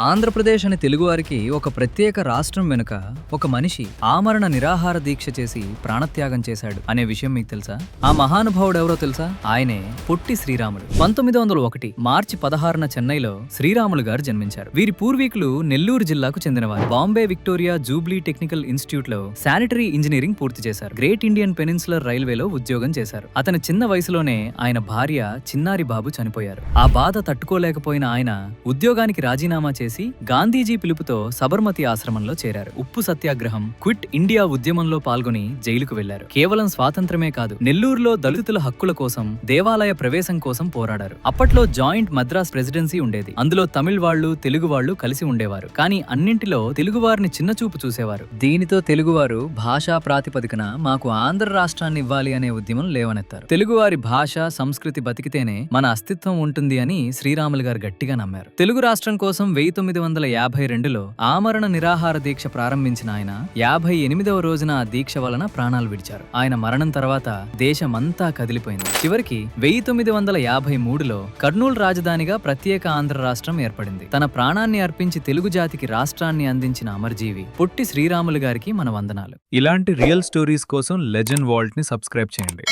ఆంధ్రప్రదేశ్ అని తెలుగువారికి ఒక ప్రత్యేక రాష్ట్రం వెనుక ఒక మనిషి ఆమరణ నిరాహార దీక్ష చేసి ప్రాణత్యాగం చేశాడు అనే విషయం మీకు తెలుసా? ఆ మహానుభావుడు ఎవరో తెలుసా? ఆయనే పొట్టి శ్రీరాములు. 1901 మార్చి 16న చెన్నైలో శ్రీరాములు గారు జన్మించారు. వీరి పూర్వీకులు నెల్లూరు జిల్లాకు చెందినవారు. Bombay Victoria Jubilee technical institute లో శానిటరీ ఇంజనీరింగ్ పూర్తి చేశారు. గ్రేట్ ఇండియన్ పెనిన్సులర్ రైల్వేలో ఉద్యోగం చేశారు. అతని చిన్న వయసులోనే ఆయన భార్య చిన్నారి బాబు చనిపోయారు. ఆ బాధ తట్టుకోలేకపోయిన ఆయన ఉద్యోగానికి రాజీనామా చేసి గాంధీజీ పిలుపుతో సబర్మతి ఆశ్రమంలో చేరారు. ఉప్పు సత్యాగ్రహం, క్విట్ ఇండియా ఉద్యమంలో పాల్గొని జైలుకు వెళ్లారు. కేవలం స్వాతంత్రమే కాదు, నెల్లూరులో దళితుల హక్కుల కోసం, దేవాలయ ప్రవేశం కోసం పోరాడారు. అప్పట్లో జాయింట్ మద్రాస్ ప్రెసిడెన్సీ ఉండేది. అందులో తమిళ్ వాళ్లు, తెలుగు వాళ్లు కలిసి ఉండేవారు. కానీ అన్నింటిలో తెలుగువారిని చిన్నచూపు చూసేవారు. దీనితో తెలుగువారు భాషా ప్రాతిపదికన మాకు ఆంధ్ర రాష్ట్రాన్ని ఇవ్వాలి అనే ఉద్యమం లేవనెత్తారు. తెలుగువారి భాష, సంస్కృతి బతికితేనే మన అస్తిత్వం ఉంటుంది అని శ్రీరాములు గారు గట్టిగా నమ్మారు. తెలుగు రాష్ట్రం కోసం 1952లో ఆమరణ నిరాహార దీక్ష ప్రారంభించిన ఆయన 58వ రోజున ఆ దీక్ష వలన ప్రాణాలు విడిచారు. ఆయన మరణం తర్వాత దేశమంతా కదిలిపోయింది. చివరికి 1953లో కర్నూలు రాజధానిగా ప్రత్యేక ఆంధ్ర రాష్ట్రం ఏర్పడింది. తన ప్రాణాన్ని అర్పించి తెలుగు జాతికి రాష్ట్రాన్ని అందించిన అమరజీవి పొట్టి శ్రీరాములు గారికి మన వందనాలు. ఇలాంటి రియల్ స్టోరీస్ కోసం లెజెండ్ వాల్ట్ ని సబ్స్క్రైబ్ చేయండి.